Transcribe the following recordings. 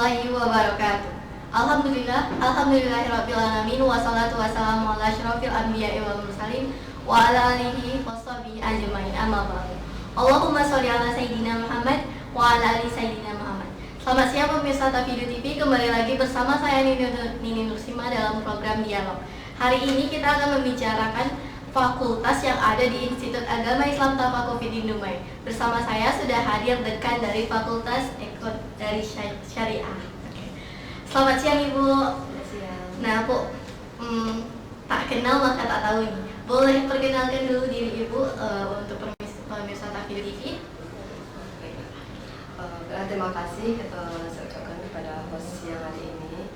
warahmatullahi wabarakatuh. Alhamdulillahirabbil alamin wassalatu wassalamu ala asyrofil anbiya'i wal mursalin wa ala alihi washabihi ajmain amma ba'du. Allahumma sholli ala sayyidina Muhammad wa ala ali sayyidina Muhammad. Selamat siang pemirsa Tafidu TV, kembali lagi bersama saya Nini Nursima dalam program Dialog. Hari ini kita akan membicarakan fakultas yang ada di Institut Agama Islam Tafaqufid Dumai. Bersama saya sudah hadir dekan dari Fakultas dari Syariah. Selamat siang Ibu. Selamat siang. Nah Bu, tak kenal maka tak tahu nih. Boleh perkenalkan dulu diri Ibu untuk pemirsa Tafidu TV? Terima kasih saya ucapkan kepada host siang hari ini.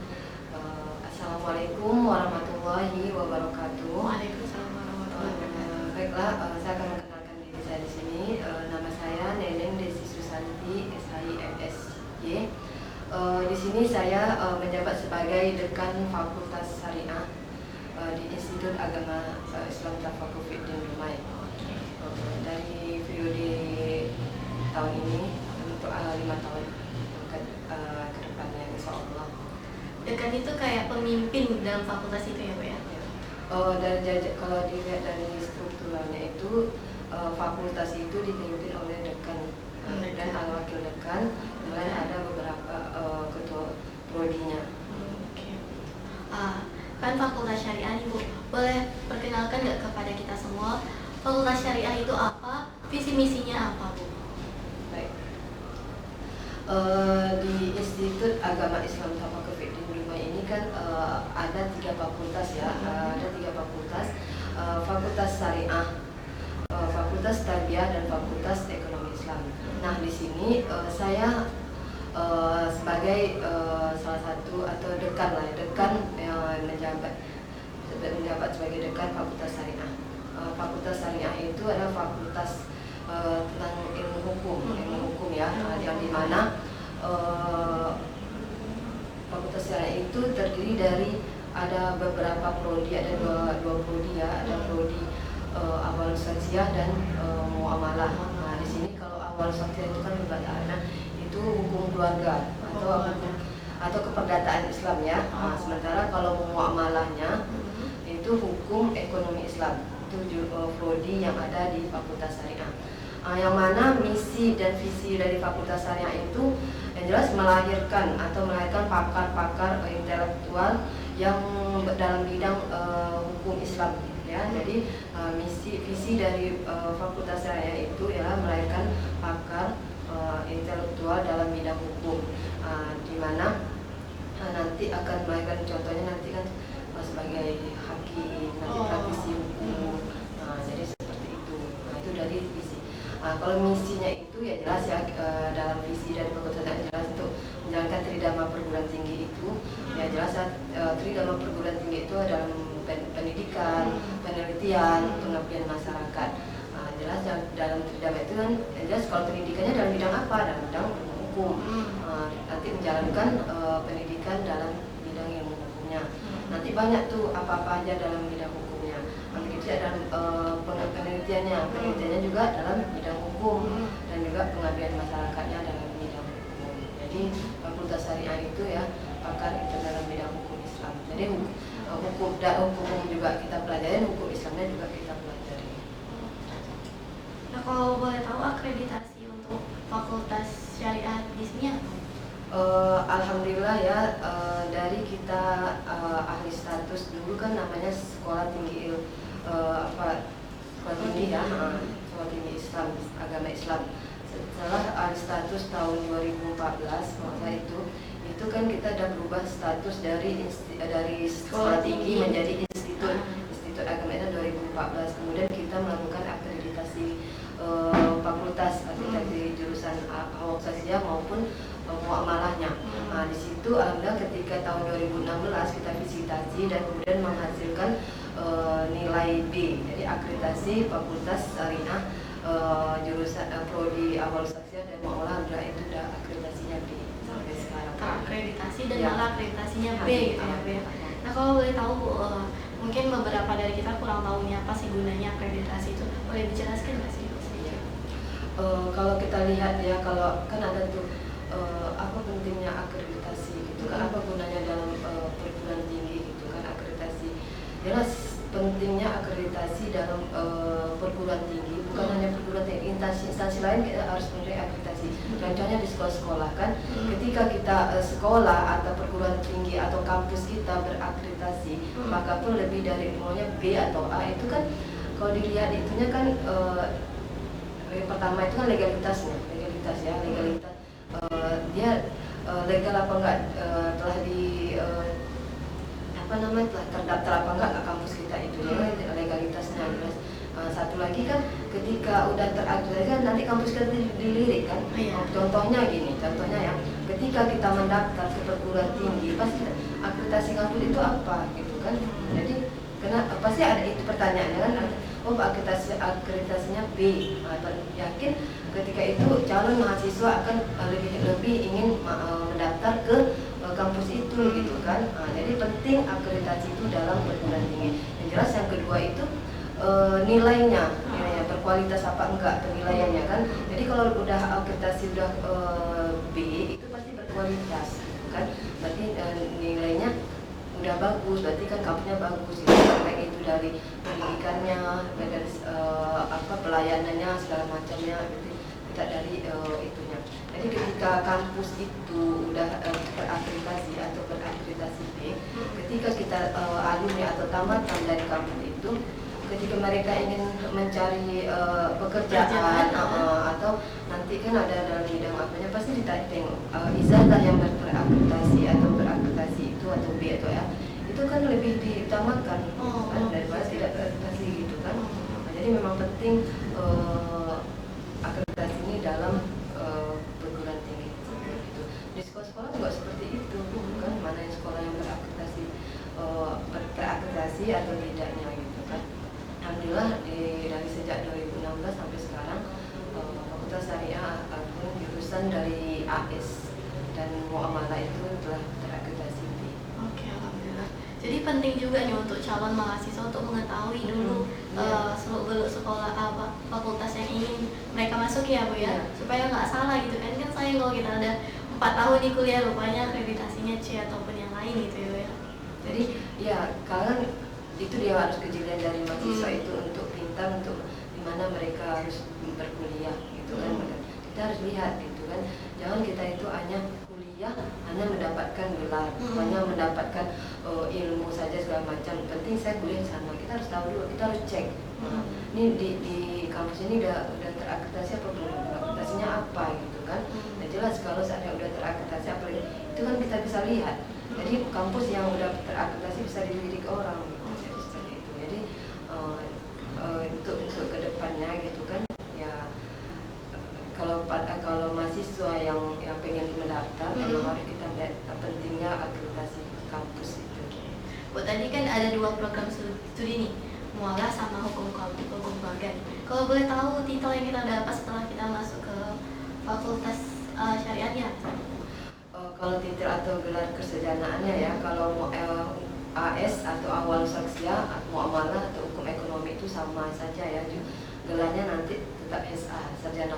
Assalamualaikum warahmatullahi wabarakatuh. Waalaikumsalam warahmatullahi wabarakatuh. Baiklah, saya akan mengenalkan diri saya di sini. Nama saya Neneng Desi Susanti, SHI-MSy. Di sini saya menjabat sebagai dekan Fakultas Syariah di Institut Agama Islam Tafaqufid Dumai. Dari periode tahun ini untuk 5 tahun ke depannya, insya Allah. Dekan itu kayak pemimpin dalam fakultas itu ya Bu ya? Kalau dilihat dari strukturalnya itu, fakultas itu dipimpin oleh dekan dan wakil dekan, kemudian ada beberapa ketua prodinya. Kan fakultas syariah nih Bu, boleh perkenalkan nggak kepada kita semua fakultas syariah itu apa, visi misinya apa Bu? Baik. Di Institut Agama Islam Tafaqufid Dumai ini kan ada 3 fakultas ya, ada 3 fakultas, Fakultas Syariah, Fakultas Tarbiyah, dan Fakultas Ekonomi Islam. Nah di sini saya sebagai salah satu atau dekan lah, menjabat sebagai dekan Fakultas Syariah. Fakultas Syariah itu adalah fakultas tentang ilmu hukum ya, yang dimana Fakultas Syariah itu terdiri dari ada beberapa prodi, ada dua prodi ya, ada prodi awal saksiah dan muamalah. Nah di sini kalau awal saksiah itu kan pembelajaran itu hukum keluarga atau keperdataan Islam ya. Sementara kalau muamalahnya itu hukum ekonomi Islam. Itu prodi yang ada di Fakultas Syariah. Yang mana misi dan visi dari Fakultas Syariah itu yang jelas melahirkan pakar-pakar intelektual yang dalam bidang hukum Islam ya. Jadi visi dari Fakultas Syariah itu ya melahirkan pakar intelektual dalam bidang hukum, di mana nanti akan melahirkan, contohnya nanti kan sebagai hakim, nanti praktisi hukum. Jadi seperti itu. Itu dari visi. Kalau misinya itu ya jelas ya, dalam visi dari Fakultas Syariah jelas untuk menjalankan tridharma perguruan tinggi itu ya jelas tridharma perguruan tinggi itu dalam pendidikan, penelitian, pengabdian masyarakat. Jelas dalam tridharma itu kan jelas kalau pendidikannya dalam bidang apa, dalam bidang hukum. Nanti menjalankan pendidikan dalam bidang ilmu hukumnya. Nanti banyak tuh apa-apa aja dalam bidang hukumnya. Nanti ada penelitiannya juga dalam bidang hukum, dan juga pengabdian masyarakatnya dalam bidang hukum. Jadi Fakultas Syariah itu ya pakar itu dalam bidang hukum Islam. Jadi hukum juga kita pelajari, hukum Islamnya juga kita pelajari. Nah kalau boleh tahu akreditasi untuk Fakultas Syariah di sini apa? Alhamdulillah ya, dari kita ahli status dulu kan namanya sekolah tinggi sekolah tinggi ya, sekolah tinggi Islam, agama Islam. Setelah ahli status tahun 2014 maka itu kan kita udah berubah status dari sekolah tinggi menjadi Institut Agama Islam 2014. Kemudian kita melakukan akreditasi fakultas dari jurusan awal saksiah maupun muamalahnya. Di situ alhamdulillah ketika tahun 2016 kita visitasi dan kemudian menghasilkan nilai B, jadi akreditasi Fakultas Syariah jurusan prodi awal saksiah dan muamalah, alhamdulillah itu udah akreditasinya B sampai sekarang. Terakreditasi dan Ya. malah akreditasinya B gitu ya Bu. Nah kalau boleh tahu Bu, mungkin beberapa dari kita kurang tahu nih apa sih gunanya akreditasi itu, boleh dijelaskan nggak sih? Kalau kita lihat ya, kalau kan ada tuh apa pentingnya akreditasi gitu kan, apa gunanya dalam perguruan tinggi gitu kan, akreditasi. Jelas pentingnya akreditasi dalam perguruan tinggi, bukan hanya perguruan tinggi, instansi lain kita harus mempunyai akreditasi. Contohnya di sekolah-sekolah kan, ketika kita sekolah atau perguruan tinggi atau kampus kita berakreditasi, maka pun lebih dari maunya B atau A itu kan, kalau dilihat itunya kan yang pertama itu kan legalitas ya, legalitas dia legal apa enggak, telah di telah terdaftar apa enggak ke kampus kita itu ya, legalitasnya jelas. Satu lagi kan ketika udah terakreditasi kan nanti kampus kita dilirik kan. Contohnya ya, ketika kita mendaftar ke perguruan tinggi pasti akreditasi kampus itu apa gitu kan. Jadi pasti ada itu pertanyaannya kan, akreditasinya B, atau yakin ketika itu calon mahasiswa akan lebih ingin mendaftar ke kampus itu gitu kan. Jadi penting akreditasi itu dalam perguruan tinggi. Yang jelas yang kedua itu nilainya berkualitas apa enggak penilaiannya kan. Jadi kalau udah akreditasi udah B itu pasti berkualitas gitu kan. Berarti nilainya udah bagus, berarti kan kampusnya bagus gitu. Baik itu dari pendidikannya, dari pelayanannya segala macamnya gitu. Tidak dari itunya. Jadi ketika kampus itu udah terakreditasi atau berakreditasi B, ketika kita alumni atau tamatan dari kampus itu, ketika mereka ingin mencari pekerjaan atau nanti kan ada dalam bidang apanya pasti ditanya ijazah yang berakreditasi atau berakreditasi itu atau B atau A itu kan lebih diutamakan kan daripada tidak berakreditasi gitu kan. Jadi memang penting akreditasi ini dalam perguruan tinggi gitu. Di sekolah-sekolah juga seperti itu kan, mana yang sekolah yang berakreditasi atau tidaknya gitu kan. Alhamdulillah dari sejak 2016 sampai sekarang Fakultas Syariah ataupun jurusan dari AS dan Muamalah itu telah terakreditasi B. Oke, alhamdulillah. Jadi penting juga nih untuk calon mahasiswa untuk mengetahui dulu seluk-beluk sekolah apa fakultas yang ingin mereka masuki ya Bu ya, supaya nggak salah gitu kan. Kan sayang kalau kita ada 4 tahun di kuliah rupanya akreditasinya C ataupun yang lain gitu ya. Jadi ya kalian itu dia harus kejelian dari mahasiswa itu untuk pintar untuk dimana mereka harus berkuliah gitu kan. Kita harus lihat gitu kan, jangan kita itu hanya kuliah hanya mendapatkan gelar, hanya mendapatkan ilmu saja segala macam. Penting saya kuliah di sana, kita harus tahu dulu, kita harus cek. Ini di kampus ini udah terakreditasi apa belum, akreditasinya apa gitu kan. Nah jelas kalau saatnya udah terakreditasi apa itu kan kita bisa lihat. Jadi kampus yang udah terakreditasi bisa dilirik orang. Jadi untuk kedepannya gitu kan ya, kalau mahasiswa yang pengen mendaftar memang harus kita lihat pentingnya akreditasi kampus itu. Bu, tadi kan ada 2 program studi nih, Muamalah sama hukum keluarga. Kalau boleh tahu titel yang kita dapat setelah kita masuk ke Fakultas Syariahnya? Kalau titel atau gelar kesarjanaannya ya, kalau AS atau awal saksya, muamalah atau hukum ekonomi itu sama saja ya, gelarnya nanti tetap SA, sarjana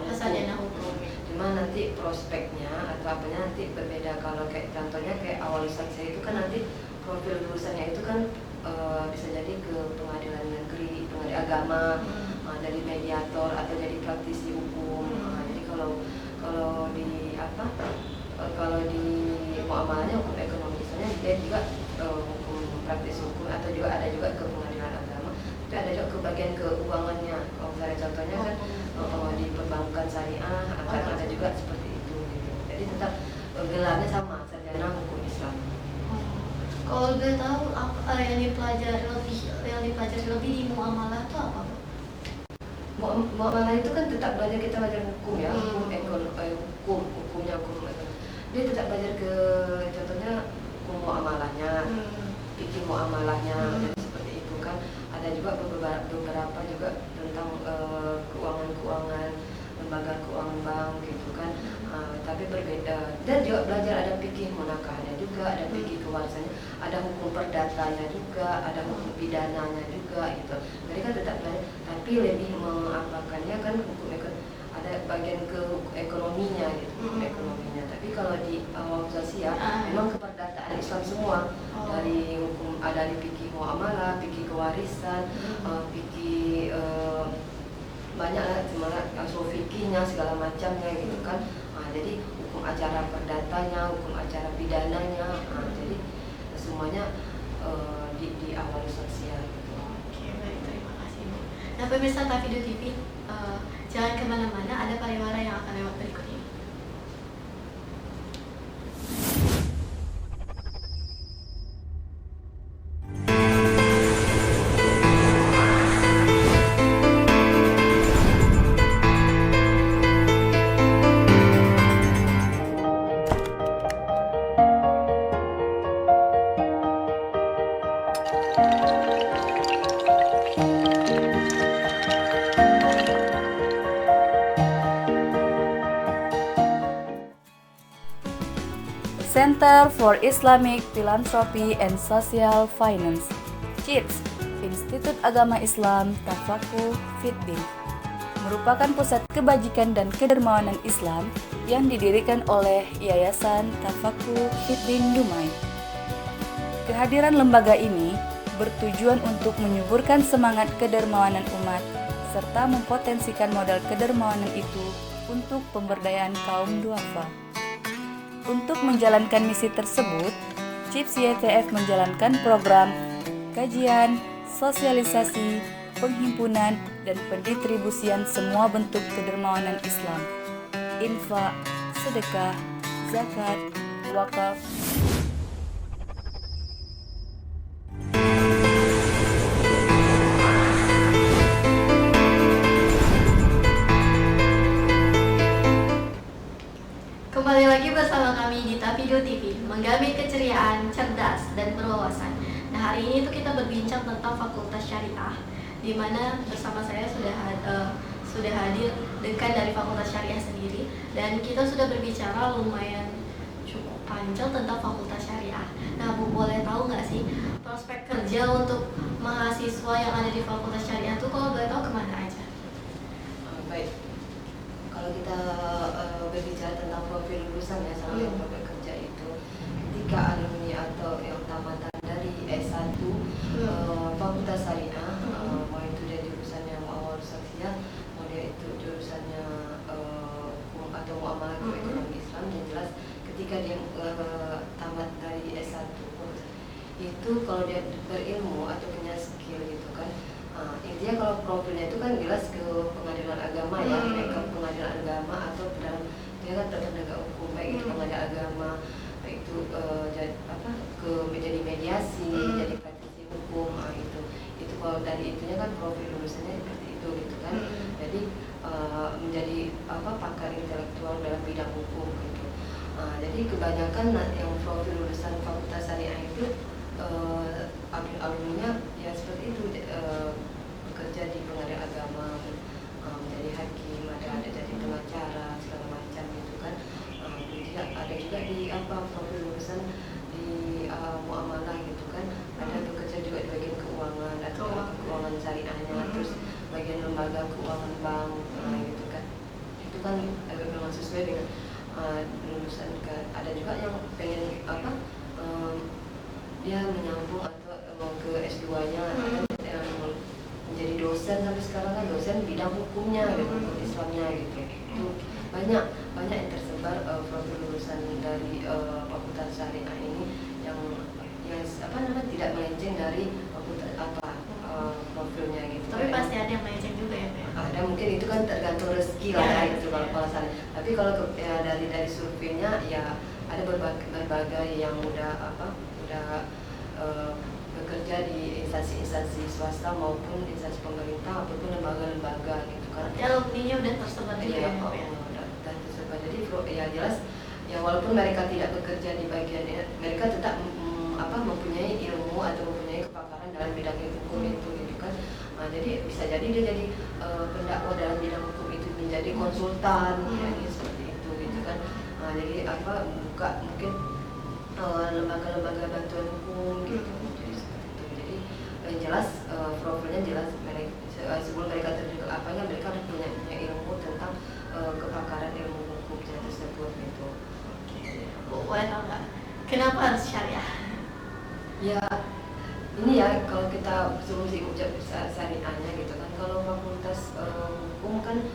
hukum. Cuma nanti prospeknya atau apanya nanti berbeda. Kalau kayak contohnya kayak awal saksya itu kan nanti profil lulusannya itu kan bisa jadi ke pengadilan negeri, pengadilan agama, jadi mediator atau jadi praktisi hukum. Jadi kalau di muamalahnya hukum ekonomi, misalnya dia juga hukum praktis hukum atau juga ada juga ke pengadilan agama, itu ada juga ke bagian keuangannya. Kalau misalnya contohnya kan di perbankan syariah akan ada juga seperti itu gitu. Jadi tetap gelarnya sama, sarjana hukum Islam. Kalau boleh tahu apa yang dipelajari lebih di muamalah itu apa, Bu? Muamalah itu kan tetap belajar, kita belajar hukum ya, hukum ekonominya hukum. Dia tetap belajar ke contohnya hukum muamalahnya, fikih muamalahnya, jadi seperti itu kan. Ada juga beberapa juga tentang keuangan, lembaga keuangan bank gitu kan. Tapi berbeda. Dan juga belajar ada fikih munakahnya juga, ada fikih kewarisannya, ada hukum perdatanya juga, ada hukum pidananya juga gitu. Jadi kan tetap belajar, tapi lebih mengapakannya kan hukum ekonomi ada bagian ke ekonominya gitu, ekonominya. Tapi kalau di awal sosial memang keperdataan Islam semua, dari hukum, dari fikih muamalah, fikih kewarisan, fikih banyak lah, usul fikihnya segala macamnya gitu kan. Jadi hukum acara perdatanya, hukum acara pidananya, jadi semuanya di awal sosial gitu. Oke, baik, terima kasih Bu. Nah pemirsa Tafido TV, jangan kemana-mana, ada pariwara yang akan lewat berikut ini. Center for Islamic Philanthropy and Social Finance, CIPS, Institut Agama Islam Tafakuh Fiddin, merupakan pusat kebajikan dan kedermawanan Islam yang didirikan oleh Yayasan Tafakuh Fiddin Dumai. Kehadiran lembaga ini bertujuan untuk menyuburkan semangat kedermawanan umat serta mempotensikan modal kedermawanan itu untuk pemberdayaan kaum duafa. Untuk menjalankan misi tersebut, CIPS YTF menjalankan program kajian, sosialisasi, penghimpunan, dan pendistribusian semua bentuk kedermawanan Islam, infak, sedekah, zakat, wakaf. Kembali lagi bersama kami di Tafido TV, menggamit keceriaan, cerdas, dan berwawasan. Nah hari ini tuh kita berbincang tentang Fakultas Syariah, di mana bersama saya sudah hadir dekan dari Fakultas Syariah sendiri, dan kita sudah berbicara lumayan cukup panjang tentang Fakultas Syariah. Nah Bu, boleh tahu nggak sih prospek kerja untuk mahasiswa yang ada di Fakultas Syariah tuh kalau boleh tahu kemana aja? Baik, kalau kita berbicara tentang profil lulusan ya, sama yang profil kerja itu, ketika alumni atau yang tamatan dari S1 Fakultas Syariah, mau itu dia jurusannya awal sosial, mau dia itu jurusannya hukum atau muamalah ekonomi Islam, yang jelas ketika dia tamat dari S1 itu, kalau dia berilmu atau punya skill gitu kan, intinya kalau profilnya itu kan jelas ke pengadilan agama ya, ke pengadilan agama atau dalam dia kan penegak hukum, baik itu pengadilan agama, baik itu ke menjadi mediasi, jadi praktisi hukum, itu kalau dari itunya kan profil lulusannya seperti itu gitu kan. Jadi menjadi pakar intelektual dalam bidang hukum gitu. Jadi kebanyakan yang profil lulusan Fakultas Syariah itu alumninya ya seperti itu, bekerja di pengadilan agama, menjadi hakim, ada jadi pengacara segala macam gitu kan. Ada juga di profil lulusan di muamalah gitu kan, ada bekerja juga di bagian keuangan atau keuangan syariahnya, terus bagian lembaga keuangan bank gitu kan. Itu kan memang sesuai dengan lulusan kan. Ada juga yang pengen dia menyambung atau ke S2-nya, yang menjadi dosen sampai sekarang kan, dosen bidang hukumnya gitu, hukum Islamnya gitu. Itu banyak yang tersebar profil lulusan dari Fakultas Syariah ini yang tidak melenceng dari fakultas profilnya gitu. Tapi pasti ada yang melenceng juga ya Pak? Ada, mungkin itu kan tergantung rezeki lah ya, gitu kalau sana. Tapi kalau dari surveinya ya ada berbagai yang udah bekerja di instansi swasta maupun instansi pemerintah ataupun lembaga-lembaga gitu kan. Alumninya udah tersebar juga ya Pak? Udah tersebar. Jadi ya jelas ya, walaupun mereka tidak bekerja di bagiannya, mereka tetap mempunyai ilmu atau mempunyai kepakaran dalam bidang hukum itu gitu kan. Jadi bisa jadi dia jadi pendakwah dalam bidang hukum itu, menjadi konsultan ya, seperti itu gitu kan. Jadi buka mungkin lembaga-lembaga bantuan hukum gitu. Jadi seperti itu. Jadi yang jelas profilnya jelas, sebelum mereka terjun ke mereka harus punya ilmu tentang Ya, ini ya kalau kita sebelum sih ucap syariahnya gitu kan. Kalau fakultas hukum kan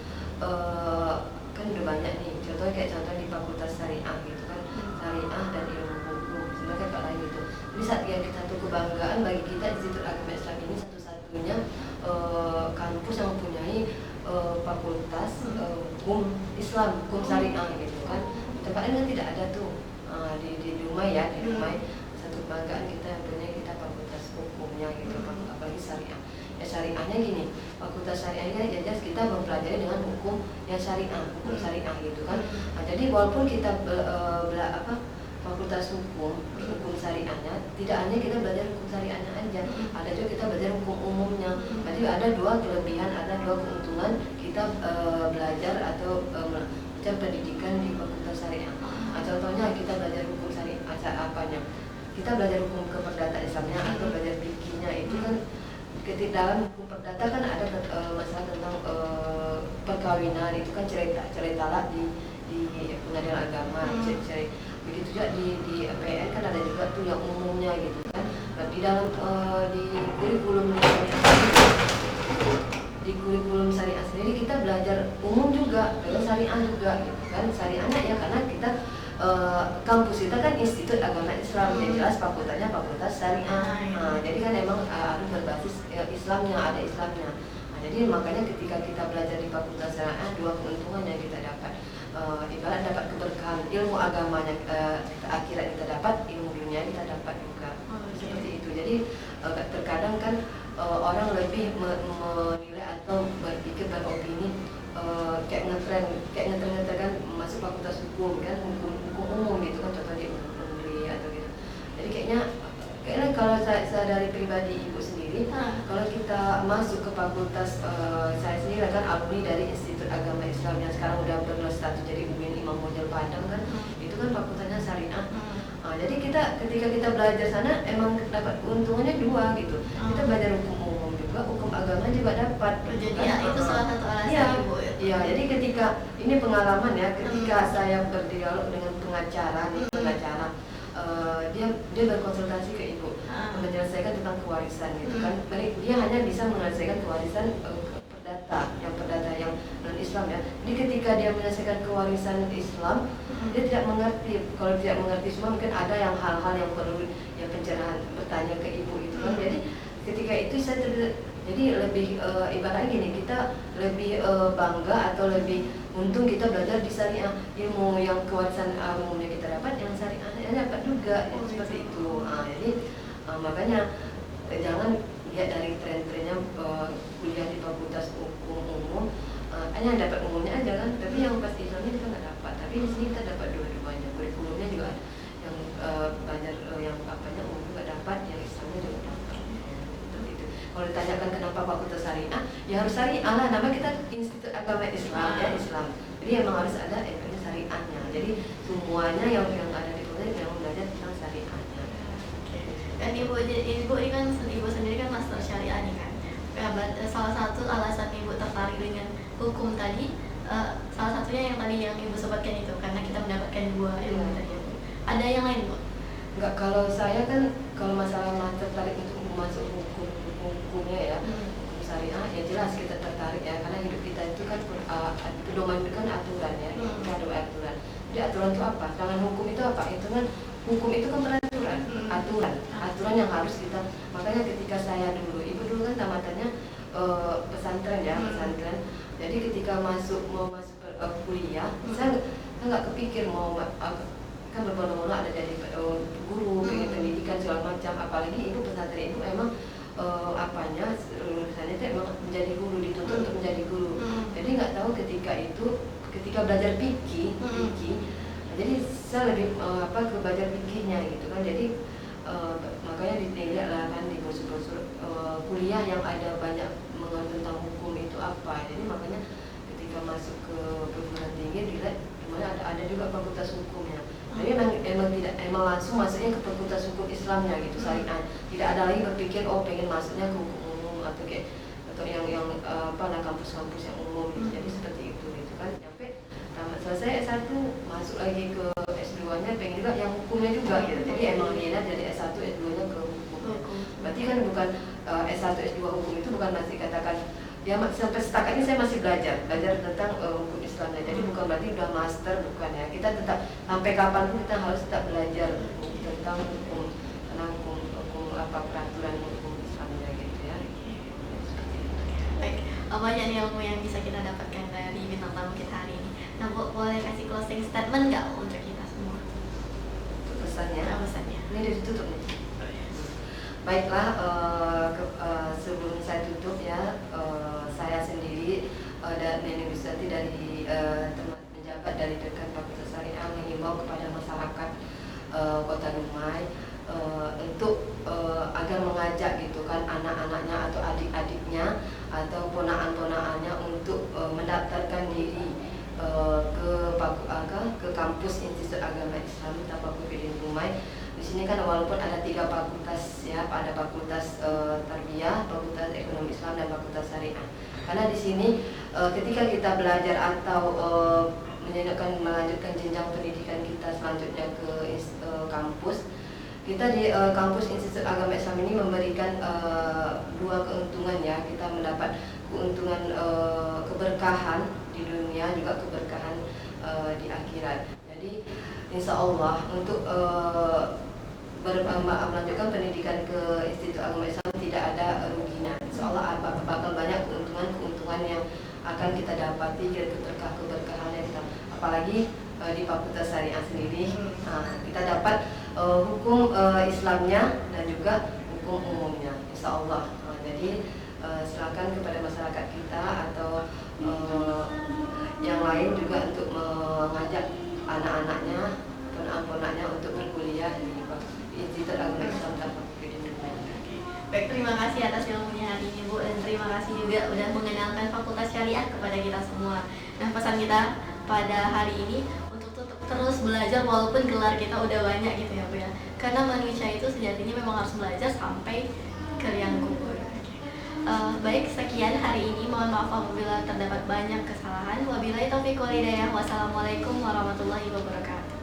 kan udah banyak nih. Contohnya kayak contoh di fakultas syariah gitu kan, syariah dan ilmu hukum. Sebenarnya kayak lain gitu. Jadi saat kita tuh kebanggaan bagi kita Institut Agama Islam ini satu-satunya kampus yang mempunyai fakultas hukum Islam, hukum syariah gitu kan. Tempatnya kan tidak ada tuh di rumah ya, di rumah satu kebanggaan kita yang punya kita fakultas hukumnya gitu, apalagi syariah. Ya syariahnya gini, fakultas syariahnya ya jelas kita mempelajari dengan hukum yang syariah, hukum syariah gitu kan. Nah, jadi walaupun kita fakultas hukum syariahnya, tidak hanya kita belajar hukum syariahnya aja, ada juga kita belajar hukum umumnya. Jadi ada dua kelebihan, ada dua keuntungan kita belajar atau belajar pendidikan di fakultas syariah. Nah, contohnya kita belajar hukum syariah, apanya? Kita belajar hukum keperdataan Islamnya atau belajar fikihnya itu kan ketika dalam hukum perdata kan ada masalah tentang perkawinan itu kan cerita lah di pengadilan agama, begitu juga di PN kan ada juga tuh yang umumnya gitu kan. Nah, di dalam di kurikulum syariah sendiri kita belajar umum juga, belajar syariah juga gitu kan. Syariahnya ya karena kita kampus kita kan Institut Agama Islam, yang jelas fakultasnya fakultas syariah. Nah, jadi kan emang harus berbasis Islamnya, ada Islamnya. Nah, jadi makanya ketika kita belajar di fakultas syariah, dua keuntungan yang kita dapat. Ibarat dapat keberkahan ilmu agamanya, akhirat kita dapat, ilmu dunia kita dapat juga. Seperti itu. Jadi terkadang kan orang lebih menilai atau berpikir beropini kayak ngetren kan masuk fakultas hukum kan, hukum umum gitu kan, contoh di Unri atau gitu. Jadi kayaknya kalau saya dari pribadi ibu sendiri, kalau kita masuk ke fakultas saya sendiri kan alumni dari Institut Agama Islam yang sekarang udah berstatus jadi UIN Imam Bonjol Padang kan, itu kan fakultasnya syariah. Jadi ketika kita belajar sana emang dapat keuntungannya dua gitu. Kita belajar hukum umum juga, hukum agama juga dapat. Jadi ya, itu salah satu alasan ibu ya. Iya, jadi ketika ini pengalaman ya, ketika saya berdialog dengan pengacara, dia berkonsultasi ke ibu, menyelesaikan tentang kewarisan gitu kan. Dia hanya bisa menyelesaikan kewarisan perdata yang non Islam ya. Jadi ketika dia menyelesaikan kewarisan Islam, dia tidak mengerti. Kalau tidak mengerti semua mungkin ada yang hal-hal yang perlu ya pencerahan, bertanya ke ibu itu kan. Jadi ketika itu saya jadi lebih ibaratnya gini, kita lebih bangga atau lebih untung kita belajar di syariah, ilmu yang kewarisan umumnya kita dapat, yang syariahnya dapat juga ya, seperti itu. Jadi makanya jangan lihat dari tren-trennya kuliah di fakultas hukum umum hanya dapat umumnya aja kan, tapi yang pasti Islamnya kita nggak dapat. Tapi di sini kita dapat dua-duanya, kurikulumnya juga ada yang belajar yang umum juga dapat, yang Islamnya juga dapat. Kalau ditanyakan kenapa fakultas syariah, ya harus syariah lah, nama kita Institut Agama Islam ya, Islam. Jadi emang harus ada syariahnya. Jadi semuanya yang ada di fakultas yang belajar tentang syariahnya. Dan ibu ini kan ibu sendiri kan master syariah nih kan. Salah satu alasan ibu tertarik dengan hukum tadi, salah satunya yang tadi yang ibu sebutkan itu karena kita mendapatkan dua ilmu tadi. Ada yang lain bu? Enggak, kalau saya kan kalau masalah tertarik untuk masuk hukumnya ya, hukum syariah ya jelas kita tertarik ya, karena hidup kita itu kan pedoman itu kan aturan ya, kita ada aturan. Jadi aturan itu apa? Dengan hukum itu apa? Itu kan hukum itu kan peraturan, aturan yang harus kita. Makanya ketika saya ibu dulu kan tamatannya pesantren ya, pesantren. Jadi ketika mau masuk kuliah, saya nggak kepikir mau kan berbondong-bondong ada jadi guru, pengen pendidikan segala macam. Apalagi ibu pesantren itu emang lulusannya itu emang menjadi guru, dituntut untuk menjadi guru. Jadi nggak tahu ketika belajar fikih, jadi saya lebih ke belajar fikihnya gitu kan. Jadi makanya dilihat lah kan di brosur kuliah yang ada banyak mengenai tentang hukum itu apa. Jadi makanya ketika masuk ke perguruan tinggi dilihat dimana ada juga fakultas hukumnya. Jadi emang langsung masuknya ke fakultas hukum Islamnya gitu, syariah. Tidak ada lagi berpikir pengen masuknya ke hukum umum atau yang kampus-kampus yang umum gitu. Jadi seperti itu gitu kan. Sampai selesai S1 masuk lagi ke S2-nya pengen juga yang hukumnya juga gitu. Jadi emang dia dari S1 S2-nya ke hukum kan bukan S1 S2 hukum itu bukan masih katakan ya sampai setakat ini saya masih belajar tentang hukum Islamnya. Jadi bukan berarti udah master, bukan ya. Kita tetap sampai kapanpun kita harus tetap belajar tentang hukum apa peraturan hukum Islamnya gitu ya. Baik, banyak nih ilmu yang bisa kita dapatkan dari bintang tamu kita hari ini. Nah, Bu, boleh kasih closing statement nggak untuk kita semua? Pesannya. Pesannya. Ini udah ditutup nih. Baiklah, sebelum saya tutup ya, saya sendiri dan Neni Wisati dari teman penjabat dari dekat Fakultas Syariah mengimbau kepada masyarakat Kota Dumai untuk agar mengajak gitu kan anak-anaknya atau adik-adiknya atau ponaan-ponaannya untuk mendaftarkan diri ke kampus Institut Agama Islam Tafakuh Fiddin Dumai. Di sini kan walaupun ada 3 fakultas ya, ada fakultas Tarbiyah, fakultas Ekonomi Islam dan fakultas Syariah. Karena di sini ketika kita belajar atau melanjutkan jenjang pendidikan kita selanjutnya ke kampus, kita di kampus Institut Agama Islam ini memberikan 2 keuntungan ya. Kita mendapat keuntungan keberkahan di dunia, juga keberkahan di akhirat. Jadi insya Allah untuk melanjutkan pendidikan ke Institut Agama Islam tidak ada ruginya. Insya Allah bakal banyak keuntungan yang akan kita dapati, keberkahan yang kita, apalagi di Fakultas Syariah sendiri kita dapat hukum Islamnya dan juga hukum umumnya, insya Allah. Jadi silakan kepada masyarakat kita atau yang lain juga untuk mengajak anak-anaknya, anak-anaknya untuk berkuliah di Institut Agama Islam Tafakuh Fiddin Dumai. Baik, terima kasih atas ilmunya hari ini, Bu, dan terima kasih juga udah mengenalkan Fakultas Syariah kepada kita semua. Nah, pesan kita pada hari ini untuk terus belajar walaupun gelar kita udah banyak gitu ya, Bu ya. Karena manusia itu sejatinya memang harus belajar sampai ke liang kubur. Baik, sekian hari ini. Mohon maaf apabila terdapat banyak kesalahan. Wabillahi taufiq wal hidayah. Wassalamualaikum warahmatullahi wabarakatuh.